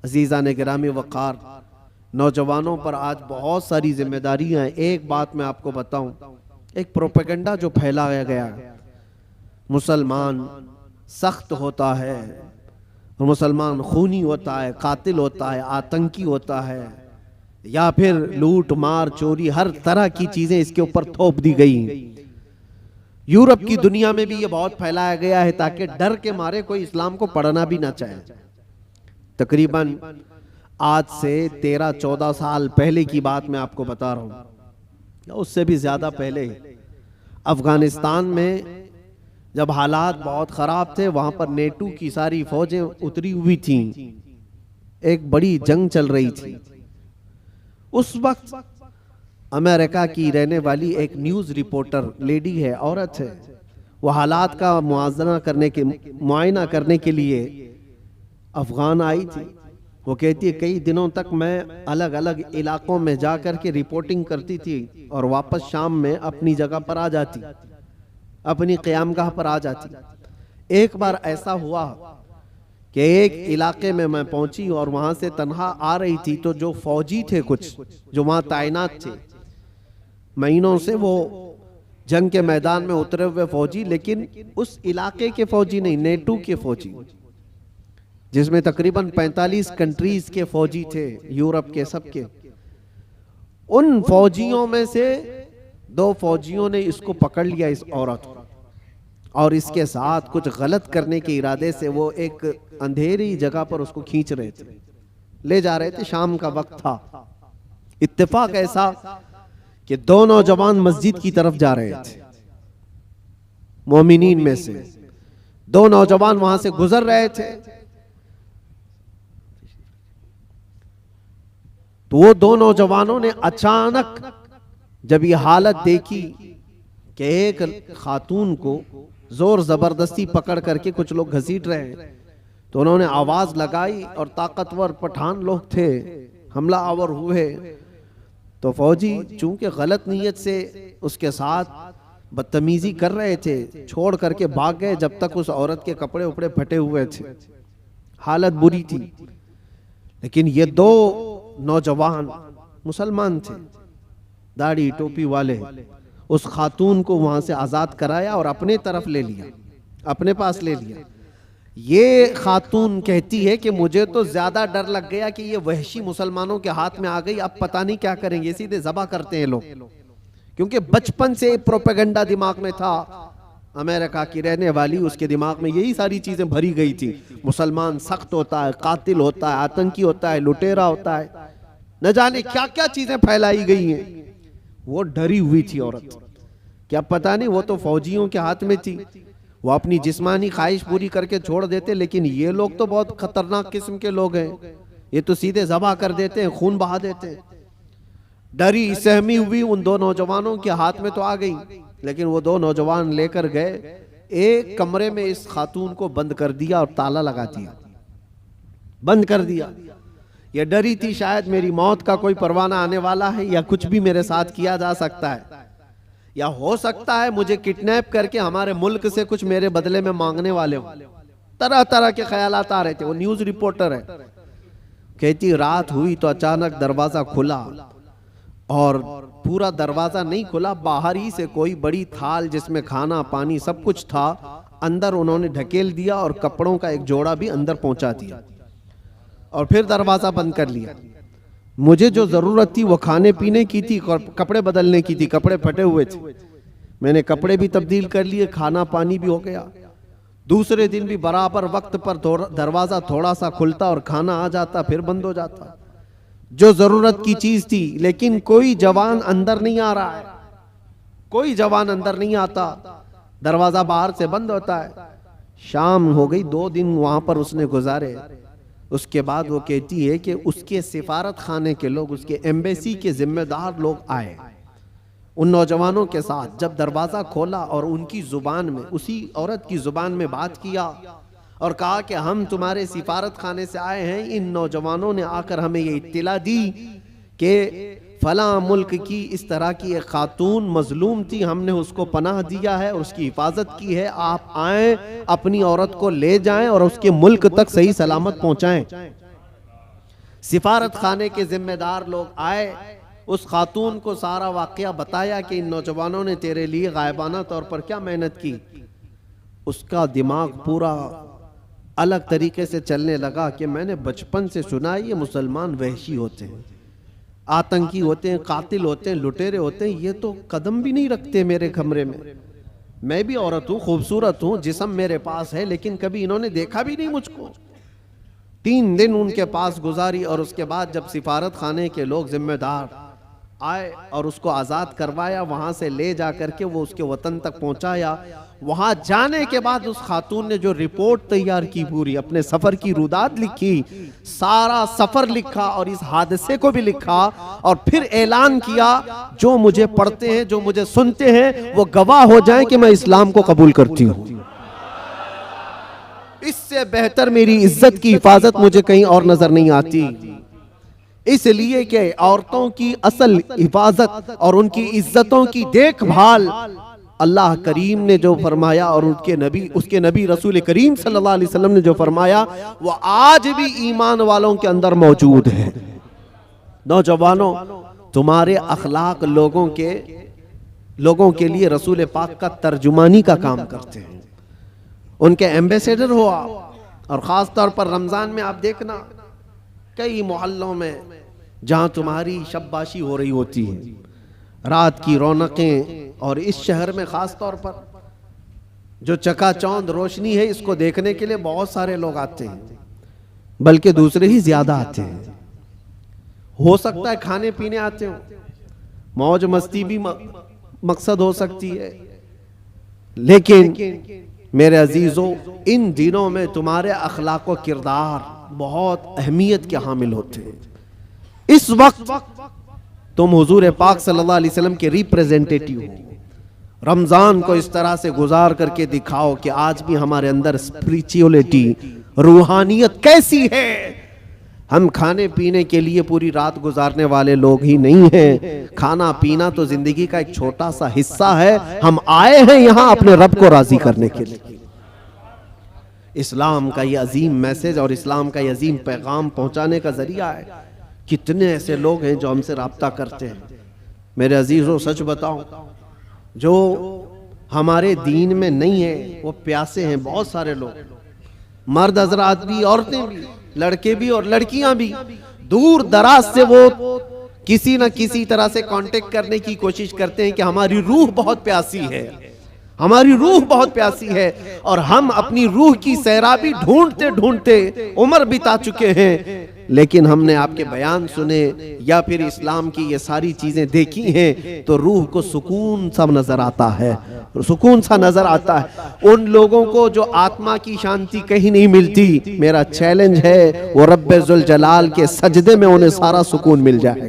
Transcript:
عزیزان گرامی وقار، نوجوانوں پر آج بہت ساری ذمہ داریاں ہیں۔ ایک بات میں آپ کو بتاؤں، ایک پروپیگنڈا جو پھیلایا گیا ہے، مسلمان سخت ہوتا ہے، مسلمان خونی ہوتا ہے، قاتل ہوتا ہے، آتنکی ہوتا ہے، یا پھر لوٹ مار چوری، ہر طرح کی چیزیں اس کے اوپر تھوپ دی گئی ہیں۔ یورپ کی دنیا میں بھی یہ بہت پھیلایا گیا ہے تاکہ ڈر کے مارے کوئی اسلام کو پڑھنا بھی نہ چاہے۔ تقریباً آج سے 13-14 سال پہلے کی بات میں آپ کو بتا رہا ہوں، اس سے بھی زیادہ پہلے افغانستان میں جب حالات بہت خراب تھے، وہاں پر نیٹو کی ساری فوجیں اتری ہوئی تھیں، ایک بڑی جنگ چل رہی تھی۔ اس وقت امریکہ کی رہنے والی ایک نیوز رپورٹر لیڈی ہے، عورت ہے، وہ حالات کا معائنہ کرنے کے لیے افغان آئی تھی۔ وہ کہتی ہے کئی دنوں تک میں الگ الگ علاقوں میں جا کر کے رپورٹنگ کرتی تھی اور واپس شام میں اپنی جگہ پر آ جاتی، اپنی قیامگاہ پر آ جاتی۔ ایک بار ایسا ہوا کہ ایک علاقے میں میں پہنچی اور وہاں سے تنہا آ رہی تھی، تو جو فوجی تھے کچھ جو وہاں تعینات تھے مہینوں سے، وہ جنگ کے میدان میں اترے ہوئے فوجی، لیکن اس علاقے کے فوجی نہیں، نیٹو کے فوجی، جس میں تقریباً 45 کنٹریز کے فوجی تھے، یورپ کے سب کے۔ ان فوجیوں میں سے 2 فوجیوں نے اس کو پکڑ لیا، اس عورت کو، اور اس کے ساتھ کچھ غلط کرنے کے ارادے سے وہ ایک اندھیری جگہ پر اس کو کھینچ رہے تھے، لے جا رہے تھے۔ شام کا وقت تھا۔ اتفاق ایسا کہ 2 نوجوان مسجد کی طرف جا رہے تھے، مومنین میں سے 2 نوجوان وہاں سے گزر رہے تھے، تو وہ 2 نوجوانوں نے اچانک جب یہ حالت دیکھی کہ ایک خاتون کو زور زبردستی پکڑ کر کے کچھ لوگ گھسیٹ رہے ہیں، تو انہوں نے آواز لگائی، اور طاقتور پٹھان لوگ تھے، حملہ آور ہوئے۔ تو فوجی چونکہ غلط نیت سے اس کے ساتھ بدتمیزی کر رہے تھے، چھوڑ کر کے بھاگ گئے جب تک اس عورت کے کپڑے اپڑے پھٹے ہوئے تھے، حالت بری تھی۔ لیکن یہ 2 نوجوان مسلمان تھے، داڑھی ٹوپی والے، اس خاتون کو وہاں سے آزاد کرایا اور اپنے طرف لے لیا، اپنے پاس لے لیا۔ یہ خاتون کہتی ہے کہ مجھے تو زیادہ ڈر لگ گیا کہ یہ وحشی مسلمانوں کے ہاتھ میں آ گئی، اب پتہ نہیں کیا کریں گے، سیدھے ذبح کرتے ہیں لوگ، کیونکہ بچپن سے پروپیگنڈا دماغ میں تھا۔ امریکہ کی رہنے والی، اس کے دماغ میں یہی ساری چیزیں بھری گئی تھی، مسلمان سخت ہوتا ہے، قاتل ہوتا ہے، آتنکی ہوتا ہے، لٹیرا ہوتا ہے، نہ جانے کیا کیا چیزیں پھیلائی گئی ہیں۔ وہ ڈری ہوئی تھی عورت، کیا پتہ نہیں، وہ تو فوجیوں کے ہاتھ میں تھی، وہ اپنی جسمانی خواہش پوری کر کے چھوڑ دیتے، لیکن یہ لوگ تو بہت خطرناک قسم کے لوگ ہیں، یہ تو سیدھے ذبح کر دیتے ہیں، خون بہا دیتے ہیں۔ ڈری سہمی ہوئی، ان 2 نوجوانوں کے ہاتھ میں تو آ گئی، لیکن وہ 2 نوجوان لے کر گئے ایک کمرے میں، اس خاتون کو بند کر دیا اور تالا لگا دیا، بند کر دیا۔ یہ ڈری تھی شاید میری موت کا کوئی پروانہ آنے والا ہے، یا کچھ بھی میرے ساتھ کیا جا سکتا ہے، یا ہو سکتا ہے مجھے کڈنیپ کر کے ہمارے ملک سے کچھ میرے بدلے میں مانگنے والے ہوں۔ طرح طرح کے خیالات آ رہے تھے۔ وہ نیوز رپورٹر ہے، کہتی رات ہوئی تو اچانک دروازہ کھلا، اور پورا دروازہ نہیں کھلا، باہر ہی سے کوئی بڑی تھال جس میں کھانا پانی سب کچھ تھا، اندر انہوں نے ڈھکیل دیا اور کپڑوں کا ایک جوڑا بھی اندر پہنچا دیا، اور پھر دروازہ بند کر لیا۔ مجھے جو ضرورت تھی وہ کھانے پینے کی تھی، کپڑے بدلنے کی تھی، کپڑے پھٹے ہوئے تھے، میں نے کپڑے بھی تبدیل کر لیے، کھانا پانی بھی ہو گیا۔ دوسرے دن بھی برابر وقت پر دروازہ تھوڑا سا کھلتا اور کھانا آ جاتا، پھر بند ہو جاتا، جو ضرورت کی چیز تھی۔ لیکن کوئی جوان اندر نہیں آ رہا ہے، کوئی جوان اندر نہیں آتا، دروازہ باہر سے بند ہوتا ہے۔ شام ہو گئی، 2 دن وہاں پر اس نے گزارے۔ اس کے بعد وہ کہتی ہے کہ اس کے سفارت خانے کے لوگ، اس کے ایمبیسی کے ذمہ دار لوگ آئے ان نوجوانوں کے ساتھ، جب دروازہ کھولا اور ان کی زبان میں، اسی عورت کی زبان میں بات کیا اور کہا کہ ہم تمہارے سفارت خانے سے آئے ہیں، ان نوجوانوں نے آ کر ہمیں یہ اطلاع دی کہ فلاں ملک کی اس طرح کی ایک خاتون مظلوم تھی، ہم نے اس کو پناہ دیا ہے اور اس کی حفاظت کی ہے، آپ آئیں، اپنی عورت کو لے جائیں اور اس کے ملک تک صحیح سلامت پہنچائیں۔ سفارت خانے کے ذمہ دار لوگ آئے، اس خاتون کو سارا واقعہ بتایا کہ ان نوجوانوں نے تیرے لیے غائبانہ طور پر کیا محنت کی۔ اس کا دماغ پورا الگ طریقے سے چلنے لگا کہ میں نے بچپن سے سنا یہ مسلمان وحشی ہوتے ہیں، آتنکی ہوتے ہیں، قاتل ہوتے ہیں، لٹیرے ہوتے ہیں، یہ تو قدم بھی نہیں رکھتے میرے کمرے میں بھی عورت ہوں، خوبصورت ہوں، جسم میرے پاس ہے، لیکن کبھی انہوں نے دیکھا بھی نہیں مجھ کو۔ 3 دن ان کے پاس گزاری، اور اس کے بعد جب سفارت خانے کے لوگ ذمہ دار آئے اور اس کو آزاد کروایا، وہاں سے لے جا کر کے وہ اس کے وطن تک پہنچایا۔ وہاں جانے کے بعد اس خاتون نے جو رپورٹ تیار کی، پوری اپنے سفر کی روداد لکھی، سارا سفر لکھا اور اس حادثے کو بھی لکھا، اور پھر اعلان کیا جو مجھے پڑھتے ہیں، جو مجھے سنتے ہیں، وہ گواہ ہو جائیں کہ میں اسلام کو قبول کرتی ہوں۔ اس سے بہتر میری عزت کی حفاظت مجھے کہیں اور نظر نہیں آتی، اس لیے کہ عورتوں کی اصل حفاظت اور ان کی عزتوں کی دیکھ بھال اللہ کریم نے جو فرمایا، اور اس کے نبی رسول کریم صلی اللہ علیہ وسلم نے جو فرمایا، وہ آج بھی ایمان والوں کے اندر موجود ہے۔ نوجوانوں، تمہارے اخلاق لوگوں کے لیے رسول پاک کا ترجمانی کا کام کرتے ہیں، ان کے ایمبیسیڈر ہو آپ۔ اور خاص طور پر رمضان میں آپ دیکھنا، کئی محلوں میں جہاں تمہاری شباشی ہو رہی ہوتی ہے، رات کی رونقیں، اور اس شہر میں خاص طور پر جو چکا چوند روشنی ہے، اس کو دیکھنے کے لیے بہت سارے لوگ آتے ہیں، بلکہ دوسرے ہی زیادہ آتے ہیں۔ ہو سکتا ہے کھانے پینے آتے ہوں، موج مستی بھی مقصد ہو سکتی ہے، لیکن میرے عزیزوں، ان دنوں میں تمہارے اخلاق و کردار بہت اہمیت کے حامل ہوتے ہیں۔ اس وقت تم حضور پاک صلی اللہ علیہ وسلم کے ریپریزنٹیٹیو ہو، رمضان کو اس طرح سے گزار کر کے دکھاؤ کہ آج بھی ہمارے اندر اسپریچولیٹی، روحانیت کیسی ہے۔ ہم کھانے پینے کے لیے پوری رات گزارنے والے لوگ ہی نہیں ہیں، کھانا پینا تو زندگی کا ایک چھوٹا سا حصہ ہے۔ ہم آئے ہیں یہاں اپنے رب کو راضی کرنے کے لیے۔ اسلام کا یہ عظیم میسج اور اسلام کا یہ عظیم پیغام پہنچانے کا ذریعہ ہے۔ کتنے ایسے لوگ ہیں جو ہم سے رابطہ کرتے ہیں۔ میرے عزیزوں، سچ بتاؤں، جو ہمارے دین میں نہیں ہے وہ پیاسے ہیں، بہت سارے لوگ، مرد حضرات بھی، عورتیں بھی، لڑکے بھی اور لڑکیاں بھی، دور دراز سے وہ کسی نہ کسی طرح سے کانٹیکٹ کرنے کی کوشش کرتے ہیں کہ ہماری روح بہت پیاسی ہے، ہماری روح بہت پیاسی ہے، اور ہم اپنی روح کی سیرابی ڈھونڈتے ڈھونڈتے عمر بتا چکے ہیں، لیکن ہم نے آپ کے بیان سنے یا پھر اسلام کی یہ ساری چیزیں دیکھی ہیں تو روح کو سکون سا نظر آتا ہے، سکون سا نظر آتا ہے۔ ان لوگوں کو جو آتما کی شانتی کہیں نہیں ملتی، میرا چیلنج ہے وہ رب ذوالجلال کے سجدے میں انہیں سارا سکون مل جائے۔